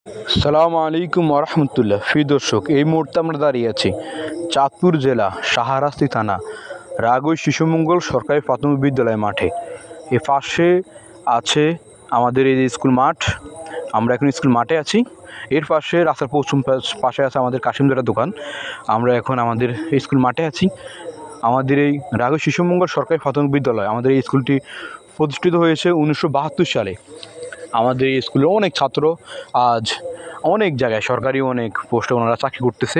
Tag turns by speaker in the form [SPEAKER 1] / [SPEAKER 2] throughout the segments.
[SPEAKER 1] সালামু আলাইকুম ওরহমতুল্লাহ। প্রিয় দর্শক, এই মুহূর্তে আমরা দাঁড়িয়ে আছি চাঁদপুর জেলা শাহরাস্তি থানা রাগৈ শিশুমঙ্গল সরকারি প্রাথমিক বিদ্যালয় মাঠে। এর পাশে আছে আমাদের এই স্কুল মাঠ। আমরা এখন স্কুল মাঠে আছি। এর পাশে রাস্তার পশ্চিম পাশে আছে আমাদের কাশিমদারের দোকান। আমরা এখন আমাদের স্কুল মাঠে আছি। আমাদের এই রাগৈ শিশুমঙ্গল সরকারি প্রাথমিক বিদ্যালয়, আমাদের এই স্কুলটি প্রতিষ্ঠিত হয়েছে 1972 সালে। আমাদের এই স্কুলে অনেক ছাত্র আজ অনেক জায়গায় সরকারি অনেক পোস্টে ওনারা চাকরি করতেছে।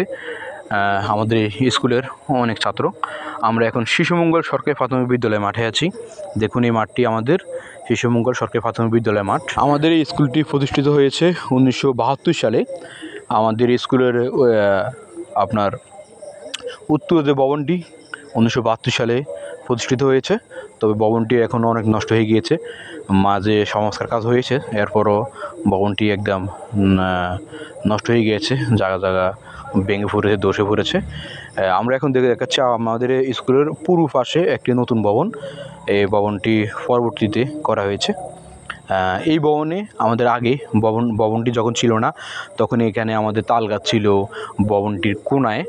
[SPEAKER 1] আমাদের এই স্কুলের অনেক ছাত্র। আমরা এখন শিশুমঙ্গল সরকারি প্রাথমিক বিদ্যালয় মাঠে আছি। দেখুন, এই মাঠটি আমাদের শিশুমঙ্গল সরকারি প্রাথমিক বিদ্যালয় মাঠ। আমাদের এই স্কুলটি প্রতিষ্ঠিত হয়েছে 1972 সালে। আমাদের স্কুলের আপনার উত্তর যে ভবনটি 1972 সালে প্রতিষ্ঠিত হয়েছে, তবে ভবনটি এখন অনেক নষ্ট হয়ে গিয়েছে। মাঝে সংস্কার কাজ হয়েছে, এরপরও ভবনটি একদম নষ্ট হয়ে গিয়েছে, জায়গা জায়গা ভেঙে পড়েছে, ধসে পড়েছে। আমরা এখন দেখাচ্ছি আমাদের স্কুলের পূর্ব পাশে একটি নতুন ভবন। এই ভবনটি পরবর্তীতে করা হয়েছে। এই ভবনে আমাদের আগে ভবনটি যখন ছিল না, তখন এখানে আমাদের তাল গাছ ছিল। ভবনটির কোনায়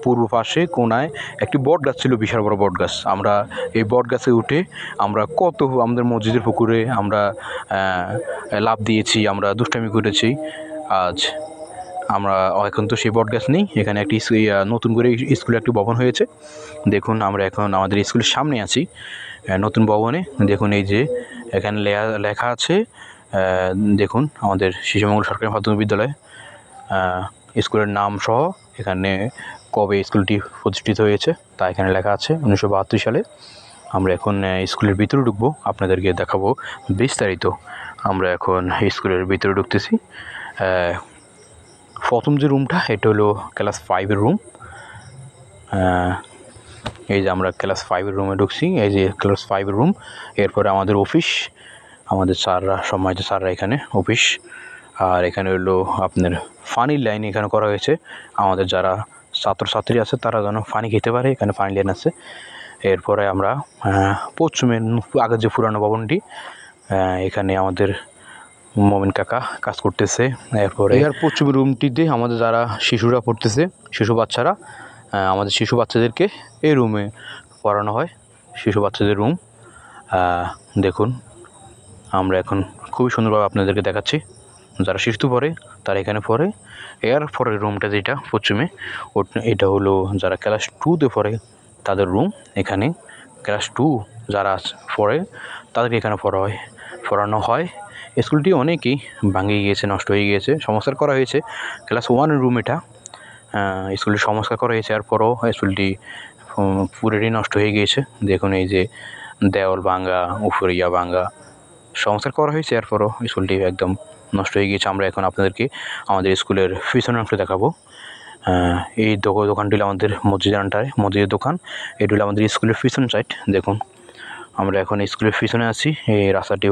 [SPEAKER 1] পূর্ব পাশে কোনায় একটি বট গাছ ছিল, বিশাল বড় বট গাছ। আমরা এই বট গাছে উঠে আমরা কত আমাদের মসজিদের পুকুরে আমরা লাফ দিয়েছি, আমরা দুষ্টামি করেছি। আজ আমরা এখন তো সেই বট গাছ নেই, এখানে একটি নতুন করে স্কুলে একটি ভবন হয়েছে। দেখুন, আমরা এখন আমাদের স্কুলের সামনে আছি নতুন ভবনে। দেখুন, এই যে এখানে লেখা আছে, দেখুন আমাদের শিশুমঙ্গল সরকারি প্রাথমিক বিদ্যালয় স্কুলের নাম সহ এখানে কবে স্কুলটি প্রতিষ্ঠিত হয়েছে তা এখানে লেখা আছে, 1972 সালে। আমরা এখন স্কুলের ভিতরে ঢুকবো, আপনাদেরকে দেখাবো বিস্তারিত। আমরা এখন স্কুলের ভিতরে ঢুকতেছি। প্রথম যে রুমটা, এটা হলো ক্লাস 5-এর রুম। এই যে আমরা ক্লাস 5-এর রুমে ঢুকছি। এই যে ক্লাস 5-এর রুম। এরপরে আমাদের অফিস, আমাদের স্যাররা, সম্মানিত স্যাররা এখানে অফিস। আর এখানে হলো আপনার পানির লাইন এখানে করা হয়েছে। আমাদের যারা ছাত্রছাত্রী আছে তারা যেন পানি খেতে পারে, এখানে পানি লাইন আছে। এরপরে আমরা পশ্চিমের আগের যে পুরানো ভবনটি, এখানে আমাদের মমিন কাকা কাজ করতেছে। এরপরে এর পশ্চিম রুমটিতে আমাদের যারা শিশুরা পড়তেছে, শিশু বাচ্চারা, আমাদের শিশু বাচ্চাদেরকে এই রুমে পড়ানো হয়, শিশু বাচ্চাদের রুম। দেখুন, আমরা এখন খুবই সুন্দরভাবে আপনাদেরকে দেখাচ্ছি। যারা শিশু পড়ে তারা এখানে পড়ে। এর পরের রুমটা যেটা পশ্চিমে, এটা হলো যারা ক্লাস 2-তে পড়ে তাদের রুম। এখানে ক্লাস 2 যারা পড়ে তাদেরকে এখানে পড়ানো হয়। স্কুলটি অনেকই ভাঙে গিয়েছে, নষ্ট হয়ে গিয়েছে, সংস্কার করা হয়েছে। ক্লাস 1-এর রুম এটা। স্কুলটি সংস্কার করা হয়েছে, এরপরও স্কুলটি পুরোটাই নষ্ট হয়ে গিয়েছে। দেখুন, এই যে দেওয়াল ভাঙা, উপরিয়া ভাঙা, সংস্কার করা হয়েছে, এরপরও স্কুলটি একদম নষ্ট হয়ে গিয়েছে। আমরা এখন আপনাদেরকে আমাদের স্কুলের পিছনের অংশ দেখাবো। এই দোকানটি হলো আমাদের মসজিদের দোকান। এটি হলো আমাদের স্কুলের পিছন সাইড। দেখুন, আমরা এখন স্কুলের পিছনে আছি। এই রাস্তাটি